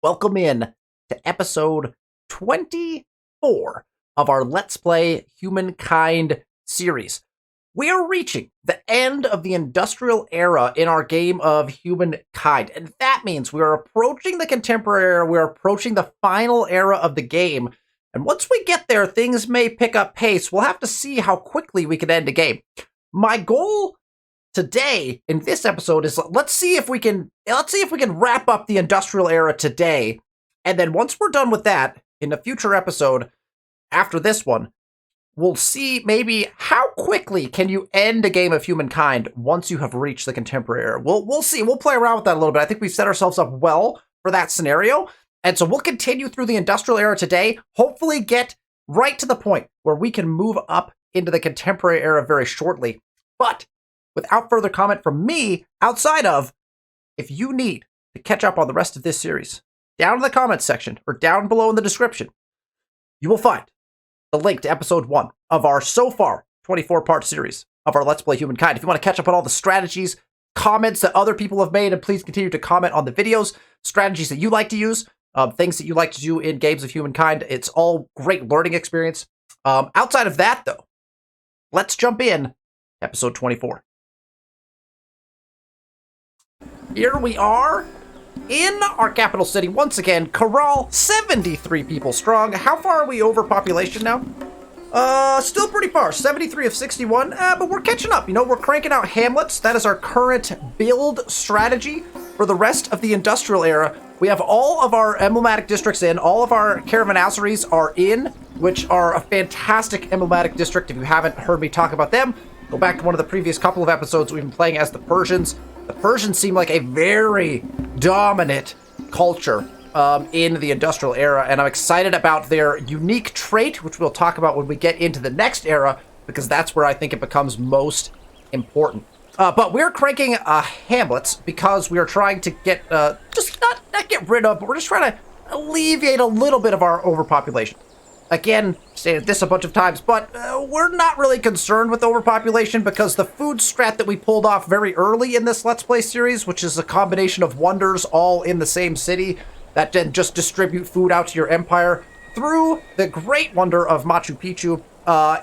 welcome in to episode 24 of our Let's Play Humankind series. We are reaching the end of the industrial era in our game of Humankind, and that means we are approaching the contemporary era, we're approaching the final era of the game, and once we get there, things may pick up pace. We'll have to see how quickly we can end a game. My goal today in this episode is let's see if we can wrap up the industrial era today, and then once we're done with that, in a future episode after this one, we'll see maybe how quickly can you end a game of Humankind once you have reached the contemporary era. We'll see. We'll play around with that a little bit. I think we've set ourselves up well for that scenario, and so we'll continue through the industrial era today, hopefully get right to the point where we can move up into the contemporary era very shortly. But without further comment from me, outside of, if you need to catch up on the rest of this series, down in the comments section or down below in the description, you will find the link to episode 1 of our so far 24-part series of our Let's Play Humankind. If you want to catch up on all the strategies, comments that other people have made, and please continue to comment on the videos, strategies that you like to use, things that you like to do in games of Humankind, it's all great learning experience. Outside of that, though, let's jump in episode 24. Here we are in our capital city once again. Corral, 73 people strong. How far are we over population now? Still pretty far. 73 of 61, but we're catching up. You know, we're cranking out hamlets. That is our current build strategy for the rest of the industrial era. We have all of our emblematic districts in. All of our caravanseries are in, which are a fantastic emblematic district. If you haven't heard me talk about them, go back to one of the previous couple of episodes. We've been playing as the Persians. The Persians seem like a very dominant culture in the industrial era, and I'm excited about their unique trait, which we'll talk about when we get into the next era, because that's where I think it becomes most important. But we're cranking hamlets because we are trying to get, just not get rid of, but we're just trying to alleviate a little bit of our overpopulation. Again, stated this a bunch of times, but we're not really concerned with overpopulation because the food strat that we pulled off very early in this Let's Play series, which is a combination of wonders all in the same city that then just distribute food out to your empire through the great wonder of Machu Picchu,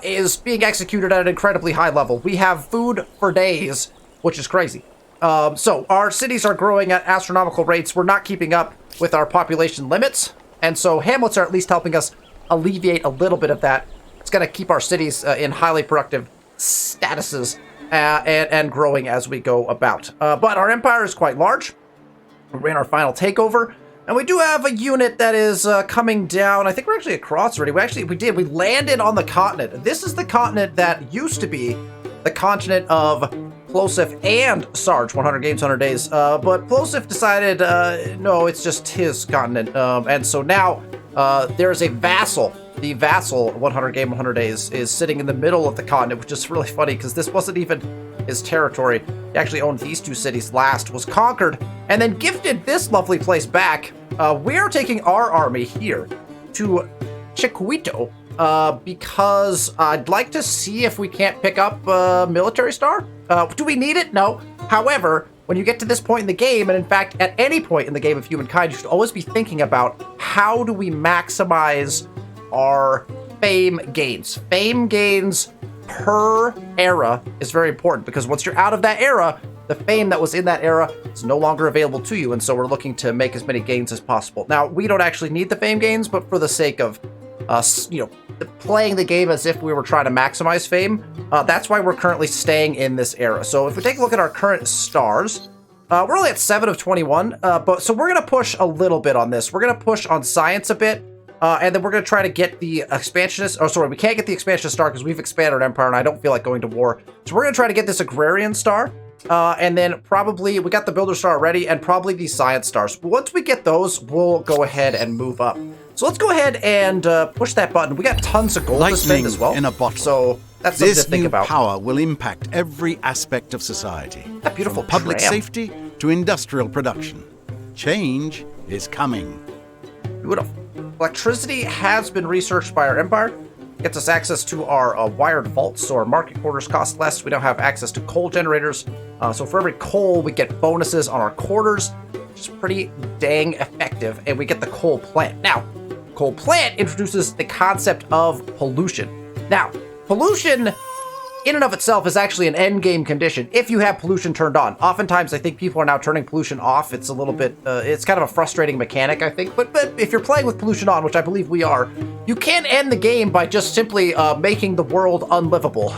is being executed at an incredibly high level. We have food for days, which is crazy. So our cities are growing at astronomical rates. We're not keeping up with our population limits, and so hamlets are at least helping us alleviate a little bit of that. It's going to keep our cities in highly productive statuses and growing as we go about. But our empire is quite large. We're in our final takeover, and we do have a unit that is coming down. I think we're actually across already. We landed on the continent. This is the continent that used to be the continent of Plosif and Sarge, 100 Games, 100 Days. But Plosif decided, no, it's just his continent. And so now there's a vassal. The vassal, 100 Game, 100 Days, is sitting in the middle of the continent, which is really funny because this wasn't even his territory. He actually owned these two cities last, was conquered, and then gifted this lovely place back. We are taking our army here to Chiquito because I'd like to see if we can't pick up a military star. Do we need it? No. However, when you get to this point in the game, and in fact, at any point in the game of Humankind, you should always be thinking about how do we maximize our fame gains. Fame gains per era is very important because once you're out of that era, the fame that was in that era is no longer available to you, and so we're looking to make as many gains as possible. Now, we don't actually need the fame gains, but for the sake of playing the game as if we were trying to maximize fame, that's why we're currently staying in this era. So if we take a look at our current stars, we're only at 7 of 21, but so we're going to push a little bit on this. We're going to push on science a bit, and then we're going to try to get the expansionist, oh sorry, we can't get the expansionist star because we've expanded our empire and I don't feel like going to war. So we're going to try to get this agrarian star, and then probably, we got the builder star already, and probably the science stars. But once we get those, we'll go ahead and move up. So let's go ahead and push that button. We got tons of gold to spend as well. In a bottle. So that's something to think about. This new power will impact every aspect of society. That beautiful from public tram. safety to industrial production. Change is coming. Beautiful. Electricity has been researched by our empire. Gets us access to our wired vaults, so our market quarters cost less. We now have access to coal generators. So for every coal, we get bonuses on our quarters. which is pretty dang effective, and we get the coal plant. Now, coal plant introduces the concept of pollution. Now, pollution in and of itself is actually an end game condition if you have pollution turned on. Oftentimes, I think people are now turning pollution off. It's a little bit, it's kind of a frustrating mechanic, I think. But if you're playing with pollution on, which I believe we are, you can end the game by just simply making the world unlivable.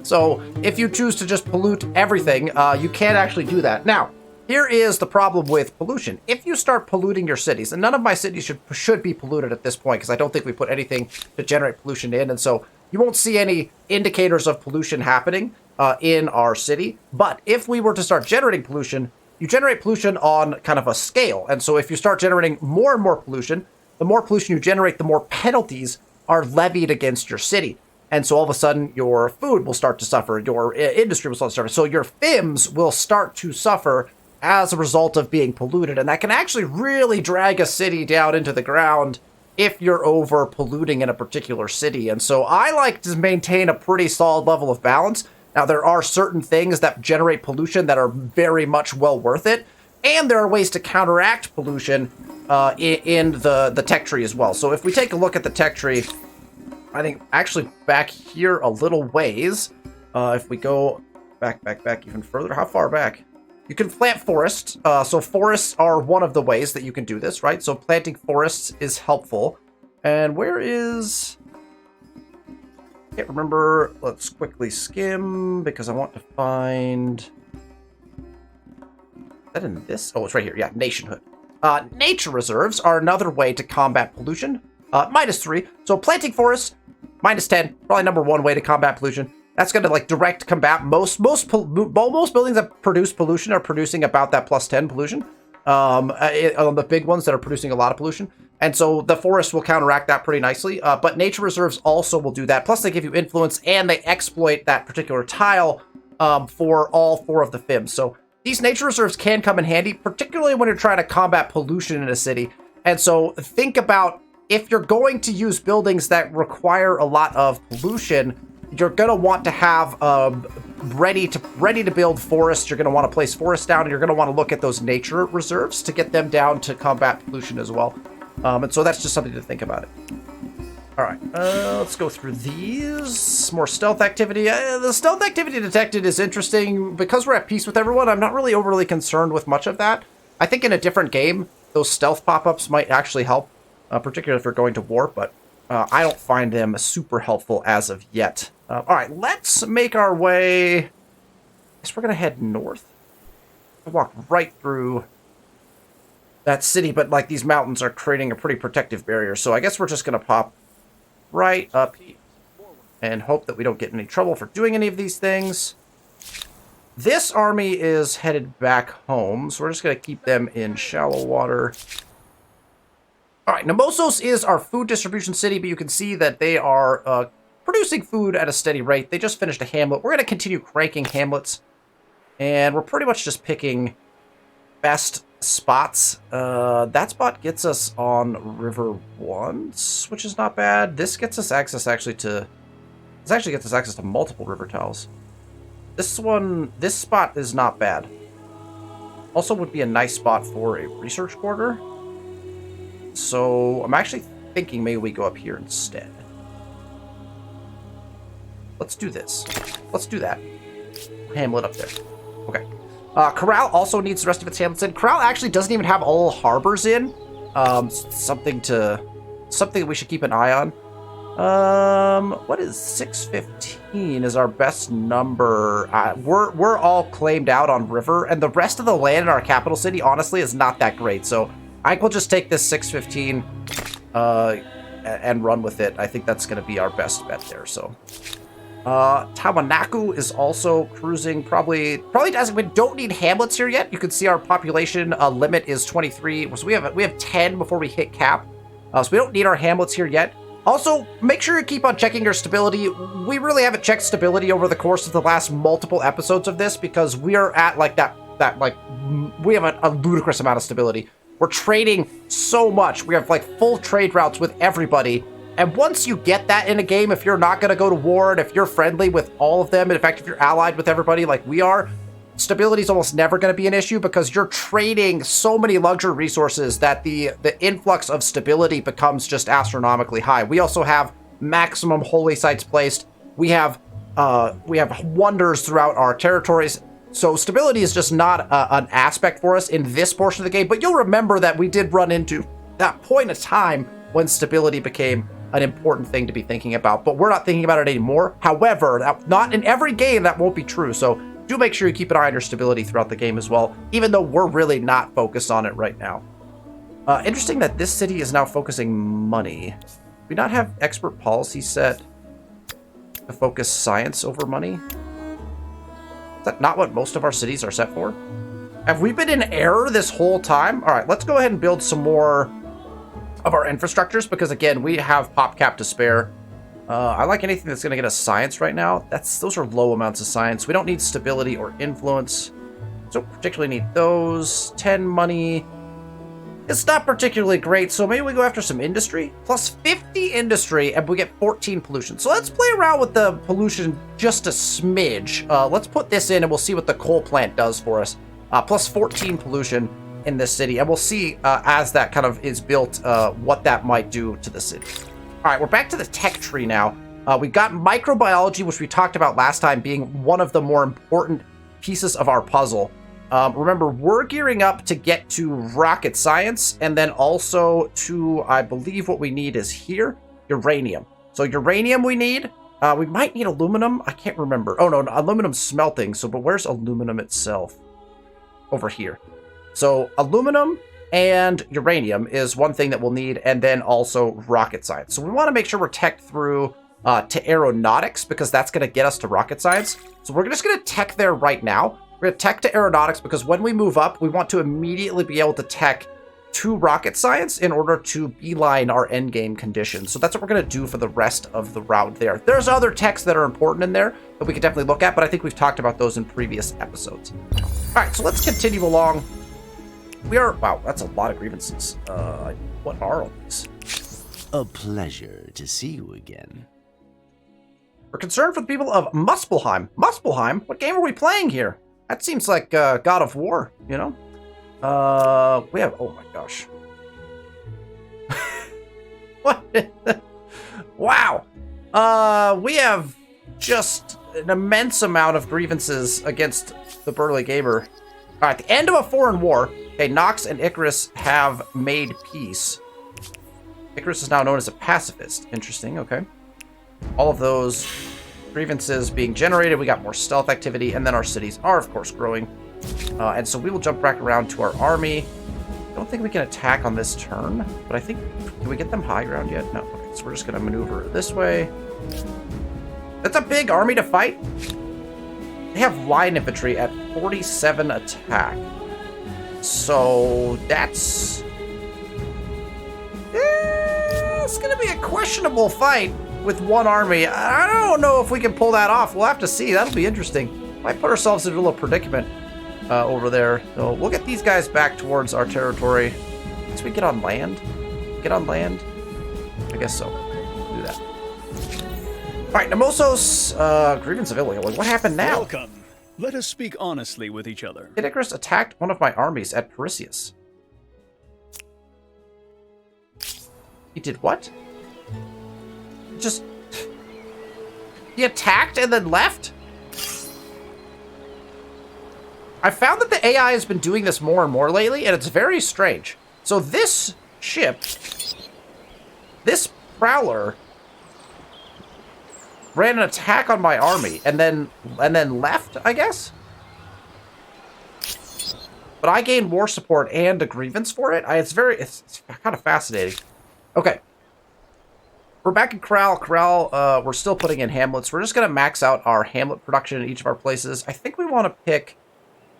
So if you choose to just pollute everything, you can actually do that. Now, here is the problem with pollution. If you start polluting your cities, and none of my cities should be polluted at this point, because I don't think we put anything to generate pollution in, and so you won't see any indicators of pollution happening in our city. But if we were to start generating pollution, you generate pollution on kind of a scale. And so if you start generating more and more pollution, the more pollution you generate, the more penalties are levied against your city. And so all of a sudden, your food will start to suffer, your industry will start to suffer. So your FIMs will start to suffer as a result of being polluted. And that can actually really drag a city down into the ground if you're over polluting in a particular city. And so I like to maintain a pretty solid level of balance. Now, there are certain things that generate pollution that are very much well worth it. And there are ways to counteract pollution in the tech tree as well. So if we take a look at the tech tree, I think actually back here a little ways, if we go back even further, how far back? You can plant forests. So forests are one of the ways that you can do this, right? So planting forests is helpful. And where is... Can't remember. Let's quickly skim because I want to find... Is that in this? Oh, it's right here. Yeah, nationhood. Nature reserves are another way to combat pollution. -3. So planting forests, -10. Probably number one way to combat pollution. That's going to like direct combat most buildings that produce pollution are producing about that +10 pollution. On the big ones that are producing a lot of pollution. And so the forest will counteract that pretty nicely. But nature reserves also will do that. Plus they give you influence and they exploit that particular tile for all 4 of the FIMs. So these nature reserves can come in handy, particularly when you're trying to combat pollution in a city. And so think about if you're going to use buildings that require a lot of pollution, you're going to want to have ready to build forests. You're going to want to place forests down, and you're going to want to look at those nature reserves to get them down to combat pollution as well. And so that's just something to think about it. All right, let's go through these. More stealth activity. The stealth activity detected is interesting. Because we're at peace with everyone, I'm not really overly concerned with much of that. I think in a different game, those stealth pop-ups might actually help, particularly if we're going to war, but I don't find them super helpful as of yet. All right, let's make our way... I guess we're going to head north. We'll walk right through that city, but like these mountains are creating a pretty protective barrier, so I guess we're just going to pop right up here and hope that we don't get in any trouble for doing any of these things. This army is headed back home, so we're just going to keep them in shallow water. All right, Nemosos is our food distribution city, but you can see that they are producing food at a steady rate. They just finished a hamlet. We're going to continue cranking hamlets, and we're pretty much just picking best spots. That spot gets us on River once, which is not bad. This gets us access actually to... This actually gets us access to multiple river tiles. This spot is not bad. Also would be a nice spot for a research quarter. So I'm actually thinking maybe we go up here instead. Let's do this. Let's do that. Hamlet up there. Okay. Corral also needs the rest of its hamlets in. Corral actually doesn't even have all harbors in. Something that we should keep an eye on. What is 615 is our best number. We're all claimed out on river, and the rest of the land in our capital city, honestly, is not that great. So I think we'll just take this 615 and run with it. I think that's going to be our best bet there. So Tawanaku is also cruising. Probably doesn't. We don't need hamlets here yet. You can see our population limit is 23. So we have 10 before we hit cap. So we don't need our hamlets here yet. Also, make sure you keep on checking your stability. We really haven't checked stability over the course of the last multiple episodes of this because we are at like we have a ludicrous amount of stability. We're trading so much. We have like full trade routes with everybody. And once you get that in a game, if you're not going to go to war and if you're friendly with all of them, and in fact, if you're allied with everybody like we are, stability is almost never going to be an issue because you're trading so many luxury resources that the influx of stability becomes just astronomically high. We also have maximum holy sites placed. We have wonders throughout our territories. So stability is just not an aspect for us in this portion of the game. But you'll remember that we did run into that point of time when stability became an important thing to be thinking about. But we're not thinking about it anymore. However, not in every game that won't be true. So do make sure you keep an eye on your stability throughout the game as well, even though we're really not focused on it right now. Interesting that this city is now focusing money. Do we not have expert policy set to focus science over money? Is that not what most of our cities are set for? Have we been in error this whole time? All right, let's go ahead and build some more of our infrastructures because, again, we have pop cap to spare. I like anything that's going to get us science right now. Those are low amounts of science. We don't need stability or influence. Don't particularly need those. 10 money. It's not particularly great, so maybe we go after some industry. Plus 50 industry, and we get 14 pollution. So let's play around with the pollution just a smidge. Let's put this in, and we'll see what the coal plant does for us. Plus 14 pollution in this city, and we'll see as that kind of is built what that might do to the city. All right, we're back to the tech tree now. We've got microbiology, which we talked about last time, being one of the more important pieces of our puzzle. Remember, we're gearing up to get to rocket science, and then also to, I believe what we need is here, uranium. So uranium we need. We might need aluminum. I can't remember. Oh, no, aluminum smelting. So, but where's aluminum itself? Over here. So aluminum and uranium is one thing that we'll need, and then also rocket science. So we want to make sure we're tech through to aeronautics, because that's going to get us to rocket science. So we're just going to tech there right now. We're going to tech to aeronautics, because when we move up, we want to immediately be able to tech to rocket science in order to beeline our endgame conditions. So that's what we're going to do for the rest of the route there. There's other techs that are important in there that we could definitely look at, but I think we've talked about those in previous episodes. All right, so let's continue along. Wow, that's a lot of grievances. What are all these? A pleasure to see you again. We're concerned for the people of Muspelheim. Muspelheim? What game are we playing here? That seems like God of War, you know? We have, oh my gosh. What? Wow. We have just an immense amount of grievances against the Burly Gamer. All right, the end of a foreign war. Okay, Nox and Icarus have made peace. Icarus is now known as a pacifist. Interesting, okay. All of those grievances being generated. We got more stealth activity, and then our cities are, of course, growing. And so we will jump back around to our army. I don't think we can attack on this turn, but I think, can we get them high ground yet? No, okay, so we're just gonna maneuver this way. That's a big army to fight. They have line infantry at 47 attack. So that's... it's gonna be a questionable fight with one army. I don't know if we can pull that off. We'll have to see. That'll be interesting. Might put ourselves in a little predicament over there. So we'll get these guys back towards our territory. Once we get on land. Get on land? I guess so. Do that. All right, Nemosos, grievance of Ilion. What happened now? Welcome. Let us speak honestly with each other. Icarus attacked one of my armies at Perseus. He did what? Just... he attacked and then left? I found that the AI has been doing this more and more lately, and it's very strange. So this ship, this prowler, ran an attack on my army and then left, I guess. But I gained war support and a grievance for it. It's kind of fascinating. Okay. We're back in Corral. Corral, we're still putting in hamlets. We're just going to max out our hamlet production in each of our places. I think we want to pick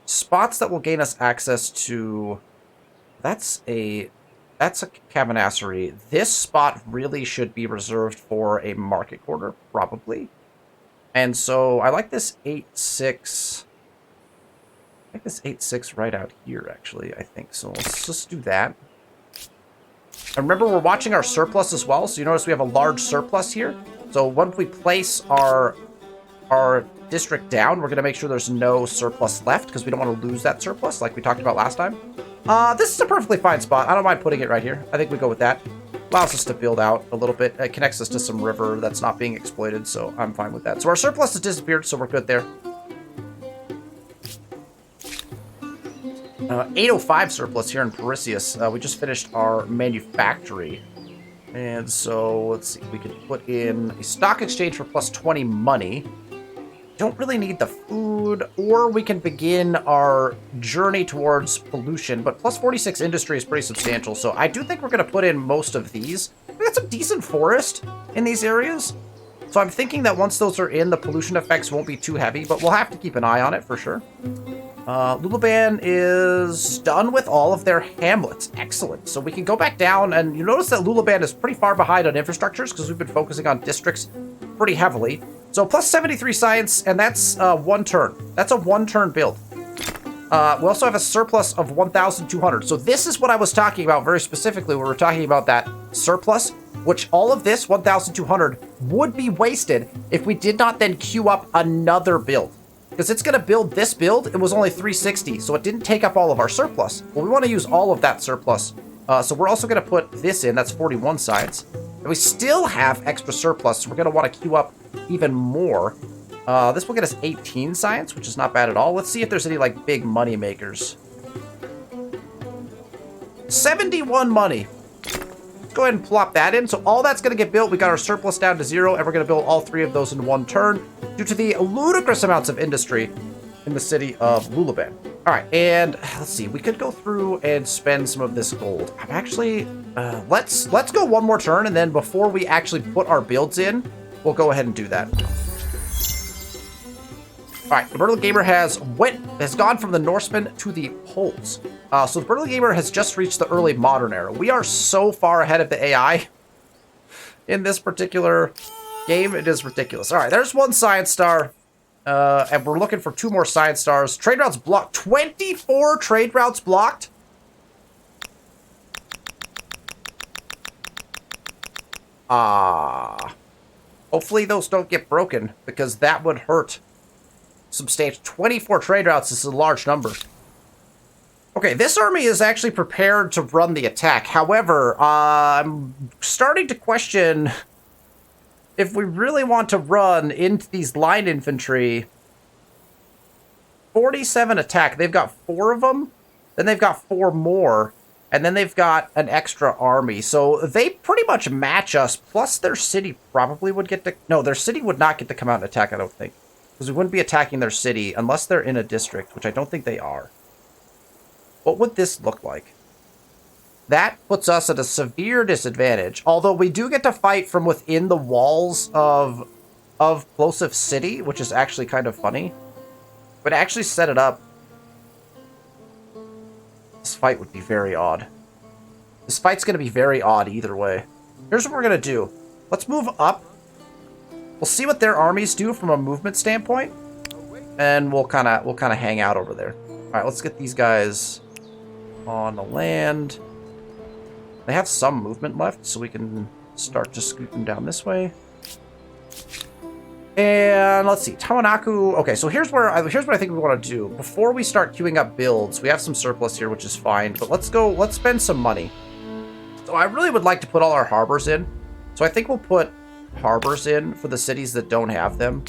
spots that will gain us access to... That's a cavernassery. This spot really should be reserved for a market quarter, probably. And so I like this 8-6. I like this 8-6 right out here, actually, I think. So let's just do that. And remember, we're watching our surplus as well. So you notice we have a large surplus here. So once we place our district down, we're going to make sure there's no surplus left because we don't want to lose that surplus like we talked about last time. This is a perfectly fine spot. I don't mind putting it right here. I think we go with that. Allows us to build out a little bit. It connects us to some river that's not being exploited, so I'm fine with that. So our surplus has disappeared, so we're good there. 805 surplus here in Parisius. We just finished our manufactory. And so, let's see. We could put in a stock exchange for plus 20 money. Don't really need the food, or we can begin our journey towards pollution, but plus 46 industry is pretty substantial, so I do think we're going to put in most of these. We got some decent forest in these areas, so I'm thinking that once those are in, the pollution effects won't be too heavy, but we'll have to keep an eye on it for sure. Lulaban is done with all of their hamlets. Excellent. So we can go back down, and you notice that Lulaban is pretty far behind on infrastructures because we've been focusing on districts pretty heavily. So plus 73 science, and that's one turn. That's a one-turn build. We also have a surplus of 1,200. So this is what I was talking about very specifically when we were talking about that surplus, which all of this, 1,200, would be wasted if we did not then queue up another build. Because it's going to build this build, it was only 360, so it didn't take up all of our surplus. Well, we want to use all of that surplus. So we're also going to put this in, that's 41 science. And we still have extra surplus, so we're going to want to queue up even more. This will get us 18 science, which is not bad at all. Let's see if there's any, like, big money makers. 71 money. Let's go ahead and plop that in. So all that's going to get built. We got our surplus down to 0, and we're going to build all 3 of those in one turn due to the ludicrous amounts of industry in the city of Lulaban. All right, and let's see. We could go through and spend some of this gold. I'm actually... let's go one more turn, and then before we actually put our builds in, we'll go ahead and do that. All right, the Berlin Gamer has gone from the Norsemen to the Poles. So the Berlin Gamer has just reached the early modern era. We are so far ahead of the AI in this particular game. It is ridiculous. All right, there's one science star, and we're looking for 2 more science stars. Trade routes blocked. 24 trade routes blocked. Hopefully those don't get broken, because that would hurt substantial. 24 trade routes is a large number. Okay, this army is actually prepared to run the attack. However, I'm starting to question if we really want to run into these line infantry. 47 attack. They've got 4 of them. Then they've got 4 more. And then they've got an extra army. So they pretty much match us. Plus their city probably would get to... No, their city would not get to come out and attack, I don't think. Because we wouldn't be attacking their city unless they're in a district, which I don't think they are. What would this look like? That puts us at a severe disadvantage. Although we do get to fight from within the walls of Plosive City, which is actually kind of funny. But actually set it up. This fight would be very odd. This fight's going to be very odd either way. Here's what we're going to do. Let's move up. We'll see what their armies do from a movement standpoint, and we'll kind of hang out over there. All right, let's get these guys on the land. They have some movement left, so we can start to scoot them down this way. And let's see, Tawanaku. Okay, so here's what I think we want to do before we start queuing up builds. We have some surplus here, which is fine, but let's spend some money. So I really would like to put all our harbors in. So I think we'll put harbors in for the cities that don't have them.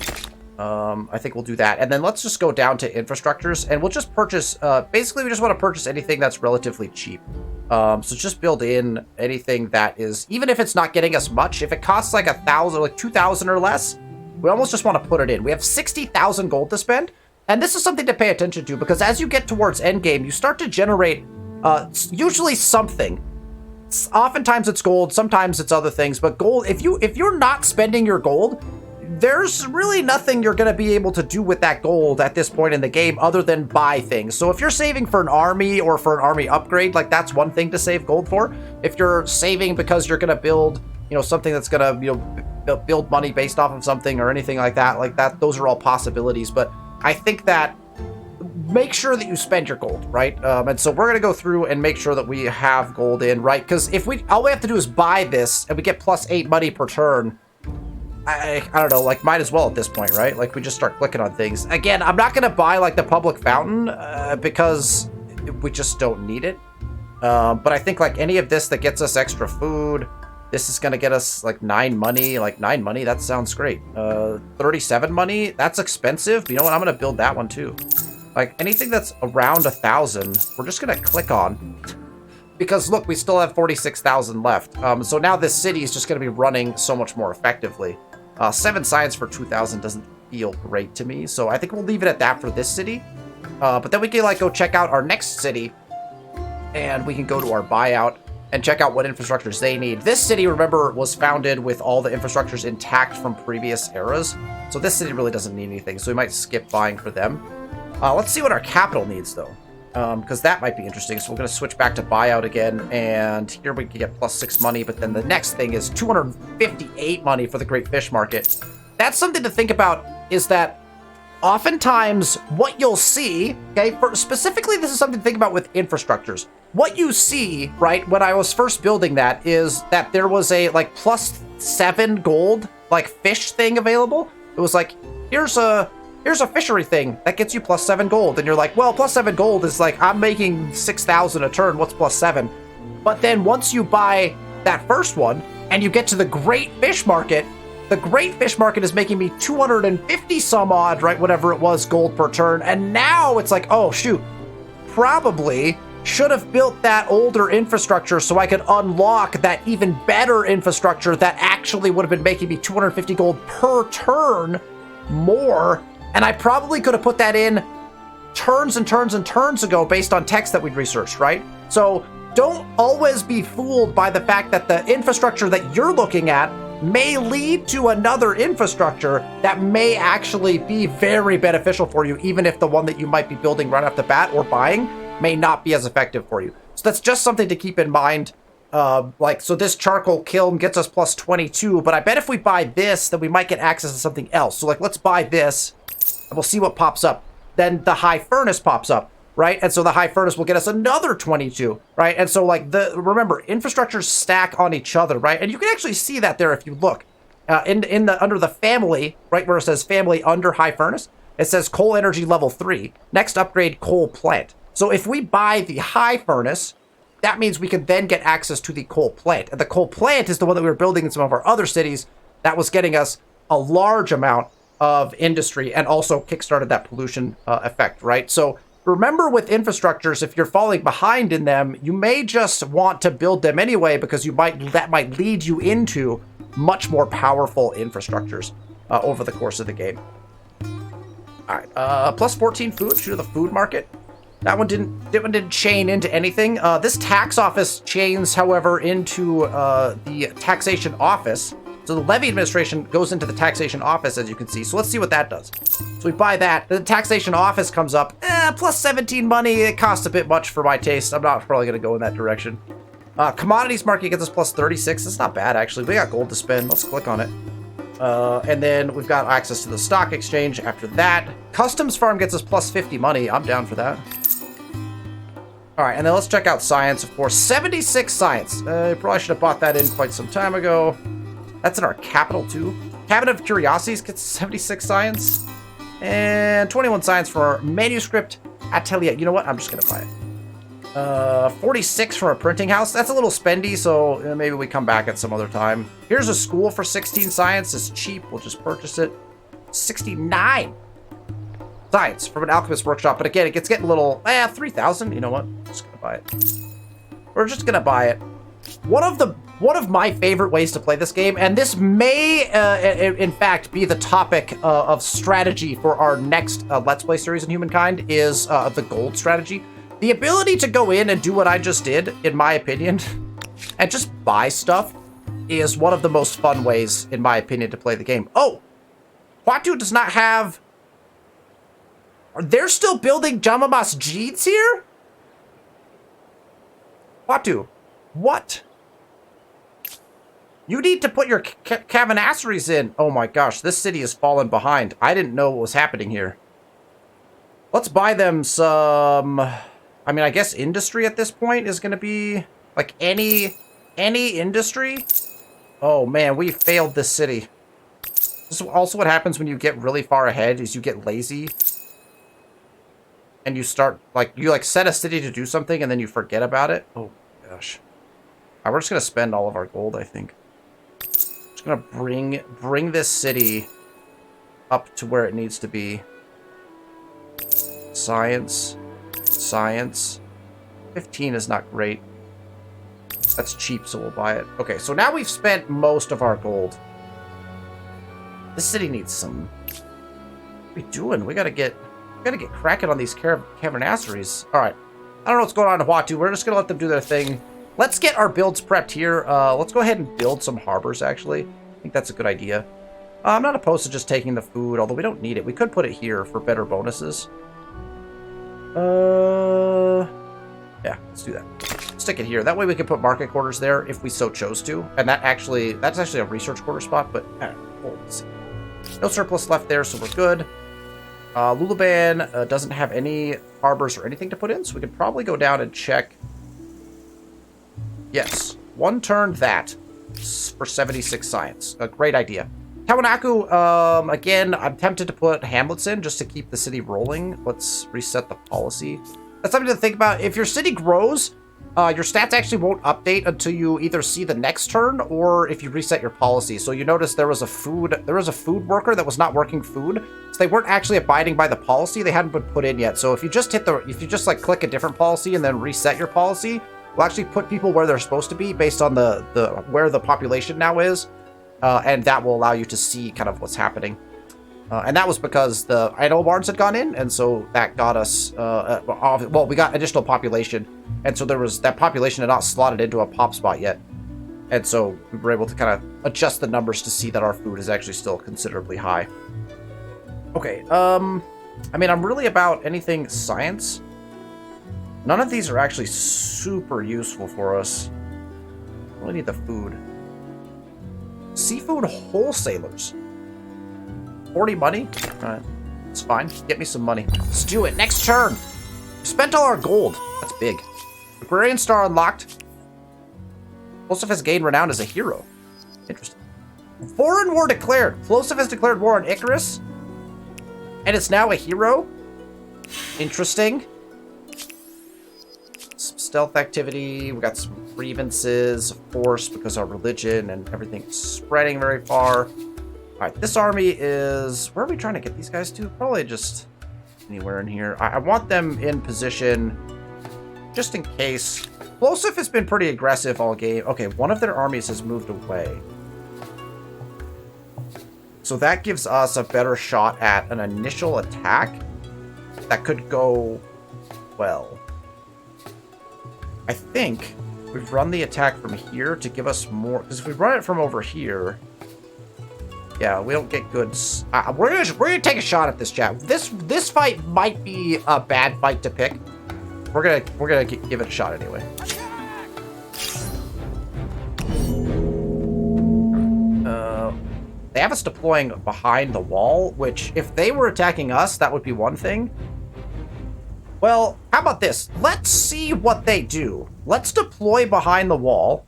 I think we'll do that. And then let's just go down to infrastructures, and we'll just purchase, basically we just want to purchase anything that's relatively cheap. So just build in anything that is, even if it's not getting us much, if it costs like 1,000, like 2,000 or less, we almost just want to put it in. We have 60,000 gold to spend, and this is something to pay attention to, because as you get towards endgame, you start to generate usually something. Oftentimes it's gold, sometimes it's other things, but gold, if you're not spending your gold, there's really nothing you're going to be able to do with that gold at this point in the game other than buy things. So if you're saving for an army or for an army upgrade, like that's one thing to save gold for. If you're saving because you're going to build, something that's going to, build money based off of something or anything like that, those are all possibilities. But I think that make sure that you spend your gold, right? And so we're going to go through and make sure that we have gold in, right? Because if all we have to do is buy this and we get +8 money per turn, I don't know, like, might as well at this point, right? Like, we just start clicking on things. Again, I'm not going to buy, like, the public fountain because we just don't need it. But I think, like, any of this that gets us extra food, this is going to get us, like, 9 money. Like, 9 money, that sounds great. 37 money, that's expensive. But you know what? I'm going to build that one, too. Like, anything that's around 1,000, we're just going to click on. Because, look, we still have 46,000 left. So now this city is just going to be running so much more effectively. 7 science for 2,000 doesn't feel great to me. So I think we'll leave it at that for this city. But then we can, like, go check out our next city. And we can go to our buyout and check out what infrastructures they need. This city, remember, was founded with all the infrastructures intact from previous eras. So this city really doesn't need anything. So we might skip buying for them. Let's see what our capital needs, though. Because that might be interesting. So we're going to switch back to buyout again. And here we can get +6 money. But then the next thing is 258 money for the Great Fish Market. That's something to think about, is that oftentimes what you'll see, okay, specifically this is something to think about with infrastructures. What you see, right, when I was first building that is that there was a, like, +7 gold, like, fish thing available. It was like, here's a fishery thing that gets you +7 gold. And you're like, well, +7 gold is like, I'm making 6,000 a turn. What's +7? But then once you buy that first one and you get to the Great Fish Market, the Great Fish Market is making me 250 some odd, right? Whatever it was, gold per turn. And now it's like, oh, shoot, probably should have built that older infrastructure so I could unlock that even better infrastructure that actually would have been making me 250 gold per turn more. And I probably could have put that in turns and turns and turns ago based on text that we'd researched, right? So don't always be fooled by the fact that the infrastructure that you're looking at may lead to another infrastructure that may actually be very beneficial for you, even if the one that you might be building right off the bat or buying may not be as effective for you. So that's just something to keep in mind. So this charcoal kiln gets us +22, but I bet if we buy this, then we might get access to something else. So, like, let's buy this, and we'll see what pops up. Then the high furnace pops up, right? And so the high furnace will get us another 22, right? And so, like, remember, infrastructures stack on each other, right? And you can actually see that there if you look. Under the family, right, where it says family under high furnace, it says coal energy level 3. Next upgrade, coal plant. So if we buy the high furnace, that means we can then get access to the coal plant. And the coal plant is the one that we were building in some of our other cities that was getting us a large amount of industry and also kickstarted that pollution effect, right? So remember with infrastructures, if you're falling behind in them, you may just want to build them anyway because that might lead you into much more powerful infrastructures over the course of the game. All right, +14 food, shoot the food market. That one didn't chain into anything. This tax office chains, however, into the taxation office. So the levy administration goes into the taxation office, as you can see. So let's see what that does. So we buy that. The taxation office comes up. +17 money. It costs a bit much for my taste. I'm not probably going to go in that direction. Commodities market gets us +36. It's not bad, actually. We got gold to spend. Let's click on it. And then we've got access to the stock exchange after that. Customs farm gets us +50 money. I'm down for that. All right, and then let's check out science, of course. 76 science. Probably should have bought that in quite some time ago. That's in our capital, too. Cabinet of Curiosities gets 76 science. And 21 science for our manuscript atelier. You know what? I'm just going to buy it. 46 from our printing house. That's a little spendy, so maybe we come back at some other time. Here's a school for 16 science. It's cheap. We'll just purchase it. 69 science from an alchemist workshop. But again, it's getting a little, 3,000. You know what? I'm just going to buy it. We're just going to buy it. One of my favorite ways to play this game, and this may, in fact, be the topic of strategy for our next Let's Play series in Humankind, is the gold strategy. The ability to go in and do what I just did, in my opinion, and just buy stuff is one of the most fun ways, in my opinion, to play the game. Oh! Huatu does not have... They're still building Jama Masjids here? Huatu, what? You need to put your cavanasseries in. Oh my gosh, this city has fallen behind. I didn't know what was happening here. Let's buy them some... I mean, I guess industry at this point is going to be... Like, any industry? Oh man, we failed this city. This is also what happens when you get really far ahead, is you get lazy. And you start, like, you, like, set a city to do something, and then you forget about it. Oh, gosh. Alright, we're just gonna spend all of our gold, I think. Just gonna bring this city up to where it needs to be. Science. Science. 15 is not great. That's cheap, so we'll buy it. Okay, so now we've spent most of our gold. This city needs some... What are we doing? We gotta get cracking on these cavernasseries. Alright. I don't know what's going on in Huatu. We're just gonna let them do their thing. Let's get our builds prepped here. Let's go ahead and build some harbors, actually. I think that's a good idea. I'm not opposed to just taking the food, although we don't need it. We could put it here for better bonuses. Yeah, let's do that. Stick it here. That way we can put market quarters there if we so chose to. And that's actually a research quarter spot, but let's see. No surplus left there, so we're good. Lulaban doesn't have any harbors or anything to put in, so we could probably go down and check. Yes, one turn that for 76 science. A great idea. Tawanaku, again, I'm tempted to put hamlets in just to keep the city rolling. Let's reset the policy. That's something to think about. If your city grows, your stats actually won't update until you either see the next turn or if you reset your policy. So you notice there was a food worker that was not working food. So they weren't actually abiding by the policy. They hadn't been put in yet. So if you just like click a different policy and then reset your policy, we'll actually put people where they're supposed to be based on the where the population now is. And that will allow you to see kind of what's happening. And that was because the idle barns had gone in, and so that got us, well, we got additional population, and so that population had not slotted into a pop spot yet. And so we were able to kind of adjust the numbers to see that our food is actually still considerably high. Okay, I mean, I'm really about anything science. None of these are actually super useful for us. We really need the food. Seafood wholesalers. 40 money? Alright. It's fine. Get me some money. Let's do it. Next turn. We spent all our gold. That's big. Agrarian star unlocked. Plosive has gained renown as a hero. Interesting. Foreign war declared. Plosive has declared war on Icarus. And it's now a hero. Interesting. Some stealth activity. We got some grievances, of course, because our religion and everything is spreading very far. Alright, this army is... Where are we trying to get these guys to? Probably just anywhere in here. I want them in position just in case. Plosive has been pretty aggressive all game. Okay, one of their armies has moved away. So that gives us a better shot at an initial attack that could go well. I think we've run the attack from here to give us more... Because if we run it from over here... Yeah, we don't get good... We're gonna take a shot at this, chat. This fight might be a bad fight to pick. We're gonna give it a shot anyway. They have us deploying behind the wall, which if they were attacking us, that would be one thing. Well, how about this? Let's see what they do. Let's deploy behind the wall,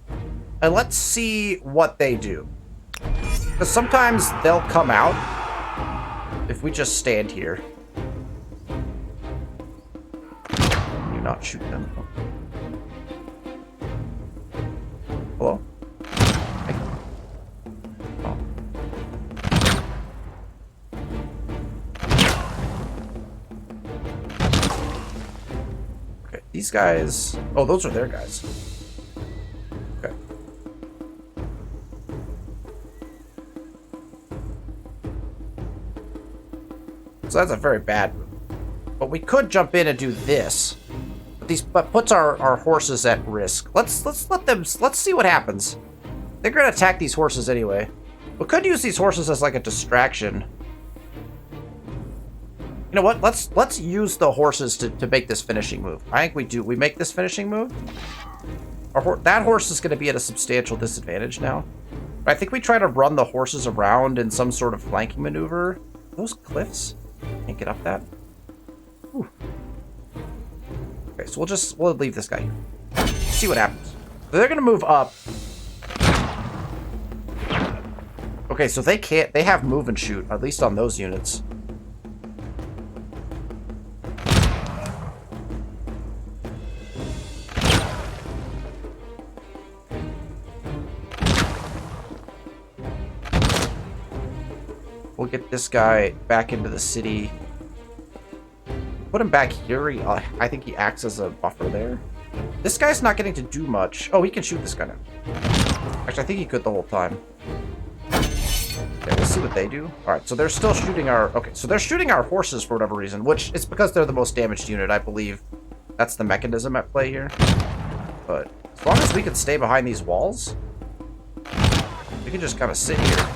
and let's see what they do. Because sometimes they'll come out if we just stand here. Can you not shoot them? Hello? Hey. Oh. Okay, these guys... Oh, those are their guys. Okay. So that's a very bad move. But we could jump in and do this. But puts our horses at risk. Let's see what happens. They're gonna attack these horses anyway. We could use these horses as like a distraction. You know what? Let's use the horses to make this finishing move. I think we do. We make this finishing move. That horse is going to be at a substantial disadvantage now. But I think we try to run the horses around in some sort of flanking maneuver. Those cliffs? Can't get up that. Whew. Okay, so we'll leave this guy here. See what happens. They're going to move up. Okay, Okay, so they can't... They have move and shoot, at least on those units. We'll get this guy back into the city. Put him back here. I think he acts as a buffer there. This guy's not getting to do much. Oh, he can shoot this guy now. Actually, I think he could the whole time. Okay, let's see what they do. All right, so they're still shooting our... Okay, so they're shooting our horses for whatever reason, which is because they're the most damaged unit, I believe. That's the mechanism at play here. But as long as we can stay behind these walls, we can just kind of sit here.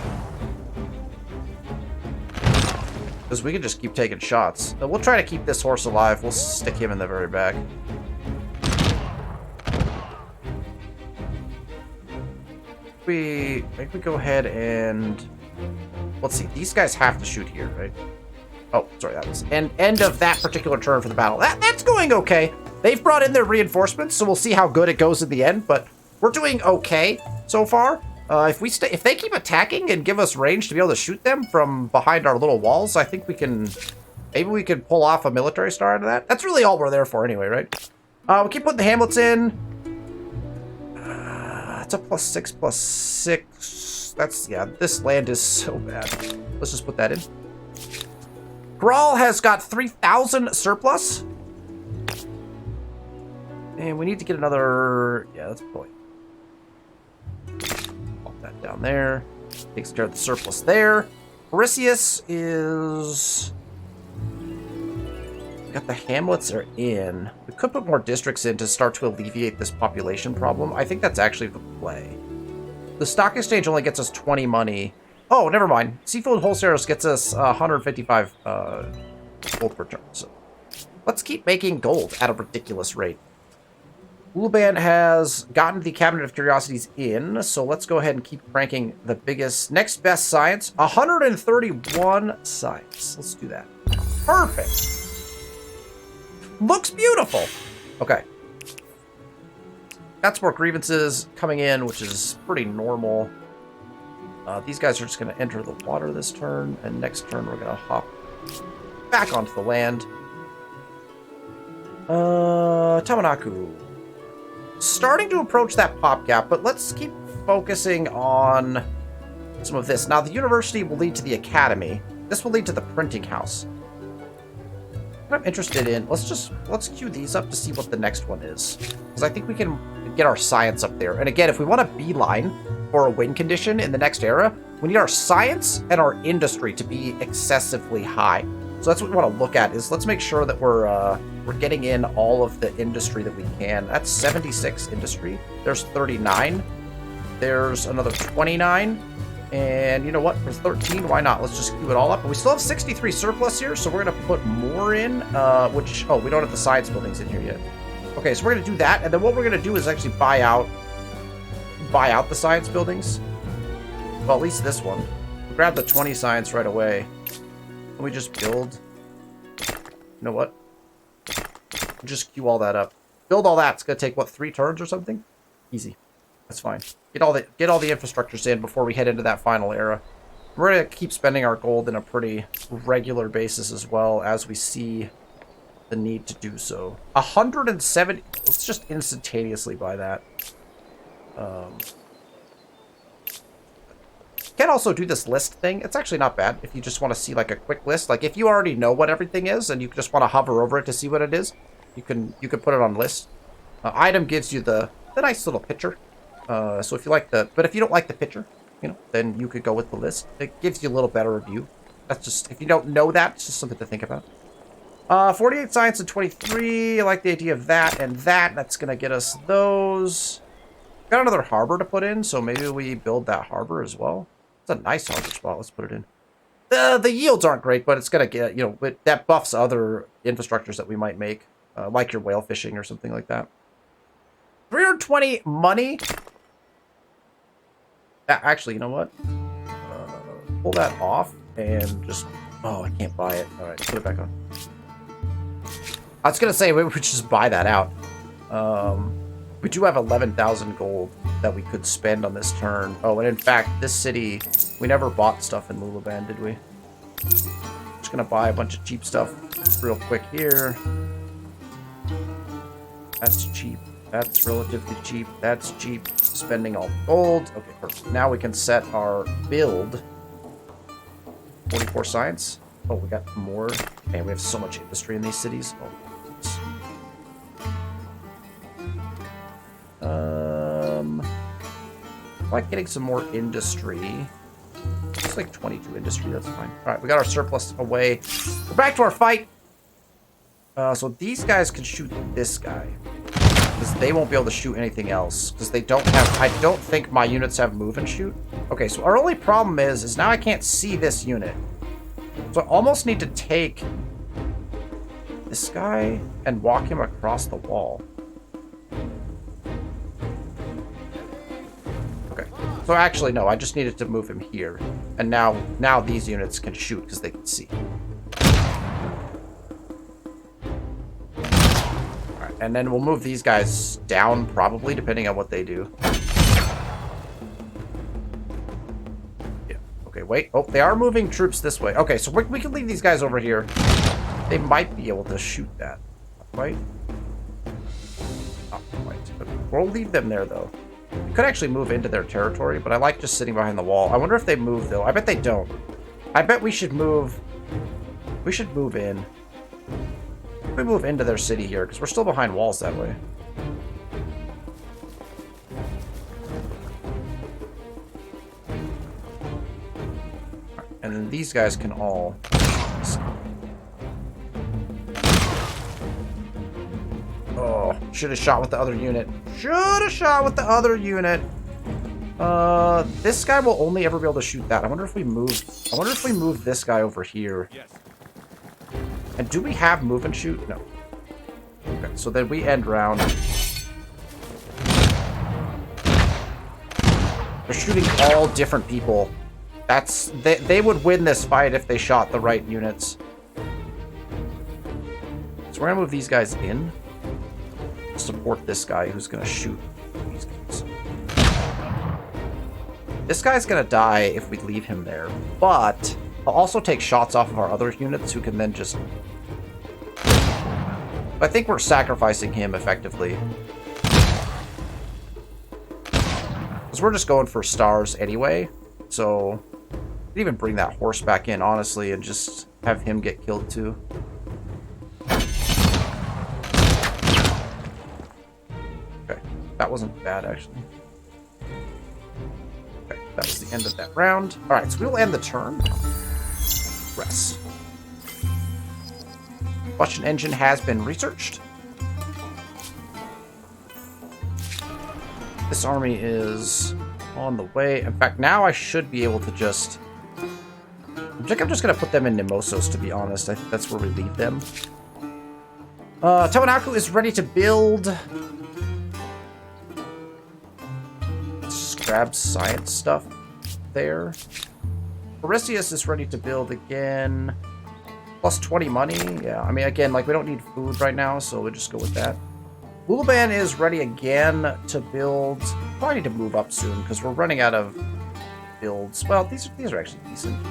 Because we can just keep taking shots. We'll try to keep this horse alive. We'll stick him in the very back. Maybe we go ahead and... Let's see. These guys have to shoot here, right? Oh, sorry. That was end of that particular turn for the battle. That's going okay. They've brought in their reinforcements, so we'll see how good it goes in the end. But we're doing okay so far. If they keep attacking and give us range to be able to shoot them from behind our little walls, I think we can... Maybe we can pull off a military star out of that. That's really all we're there for anyway, right? We keep putting the hamlets in. It's a +6/+6. That's... Yeah, this land is so bad. Let's just put that in. Grawl has got 3,000 surplus. And we need to get another... Yeah, that's probably... That down there. Takes care of the surplus there. Horicius is... We got the hamlets are in. We could put more districts in to start to alleviate this population problem. I think that's actually the play. The stock exchange only gets us 20 money. Oh, never mind. Seafood Wholesalers gets us 155 gold per turn. So let's keep making gold at a ridiculous rate. Uluban has gotten the Cabinet of Curiosities in, so let's go ahead and keep ranking the biggest, next best science. 131 science. Let's do that. Perfect. Looks beautiful. Okay. Got some more grievances coming in, which is pretty normal. These guys are just going to enter the water this turn, and next turn we're going to hop back onto the land. Tamanaku. Starting to approach that pop gap, but let's keep focusing on some of this. Now, the university will lead to the academy. This will lead to the printing house. What I'm interested in, let's queue these up to see what the next one is. Because I think we can get our science up there. And again, if we want a beeline for a win condition in the next era, we need our science and our industry to be excessively high. So that's what we want to look at, is let's make sure that we're getting in all of the industry that we can. That's 76 industry. There's 39. There's another 29. And you know what? For 13, why not? Let's just queue it all up. But we still have 63 surplus here, so we're going to put more in, which... Oh, we don't have the science buildings in here yet. Okay, so we're going to do that. And then what we're going to do is actually buy out the science buildings. Well, at least this one. We'll grab the 20 science right away. And we just build... You know what? Just queue all that up. Build all that. It's going to take, what, 3 turns or something? Easy. That's fine. Get all the infrastructures in before we head into that final era. We're going to keep spending our gold in a pretty regular basis as well as we see the need to do so. 170... Let's just instantaneously buy that. Can also do this list thing. It's actually not bad if you just want to see like a quick list. Like if you already know what everything is and you just want to hover over it to see what it is, you can put it on list. Item gives you the nice little picture. So if you like but if you don't like the picture, you know, then you could go with the list. It gives you a little better review. That's just, if you don't know that, it's just something to think about. 48 science and 23. I like the idea of that and that. That's going to get us those. Got another harbor to put in, so maybe we build that harbor as well. It's a nice harbor spot. Let's put it in. The yields aren't great, but it's going to get, you know, that buffs other infrastructures that we might make, like your whale fishing or something like that. 320 money. Actually, you know what? Pull that off and just... Oh, I can't buy it. All right, put it back on. I was going to say, maybe we should just buy that out. We do have 11,000 gold that we could spend on this turn. Oh, and in fact, this city, we never bought stuff in Lulaban, did we? Just gonna buy a bunch of cheap stuff real quick here. That's cheap. That's relatively cheap. That's cheap. Spending all gold. Okay, perfect. Now we can set our build. 44 science. Oh, we got more. Man, we have so much industry in these cities. Oh, I like getting some more industry. It's like 22 industry, that's fine. Alright, we got our surplus away. We're back to our fight. So these guys can shoot this guy. Because they won't be able to shoot anything else. Because they don't have... I don't think my units have move and shoot. Okay, so our only problem is now I can't see this unit. So I almost need to take this guy and walk him across the wall. Okay. So actually, no, I just needed to move him here. And now these units can shoot because they can see. Alright, and then we'll move these guys down, probably, depending on what they do. Yeah. Okay, wait. Oh, they are moving troops this way. Okay, so we can leave these guys over here. They might be able to shoot that. Not quite. Not quite. But we'll leave them there, though. We could actually move into their territory, but I like just sitting behind the wall. I wonder if they move, though. I bet they don't. I bet we should move... We should move in. We move into their city here, because we're still behind walls that way. And then these guys can all... Oh, should have shot with the other unit. Should have shot with the other unit. This guy will only ever be able to shoot that. I wonder if we move this guy over here. Yes. And do we have move and shoot? No. Okay, so then we end round. They're shooting all different people. They would win this fight if they shot the right units. So we're gonna move these guys in. Support this guy who's gonna shoot these guys. This guy's gonna die if we leave him there, but I'll also take shots off of our other units who can then just... I think we're sacrificing him effectively. Because we're just going for stars anyway, so... we could even bring that horse back in, honestly, and just have him get killed too. That wasn't bad, actually. Okay, that was the end of that round. Alright, so we'll end the turn. Rest. Combustion engine has been researched. This army is on the way. In fact, now I should be able to just... I think I'm just going to put them in Nemosos, to be honest. I think that's where we leave them. Tawanaku is ready to build... Grab science stuff there. Oresius is ready to build again. Plus 20 money. Yeah, I mean, again, like, we don't need food right now, so we'll just go with that. Lulaban is ready again to build. Probably need to move up soon, because we're running out of builds. Well, these are actually decent.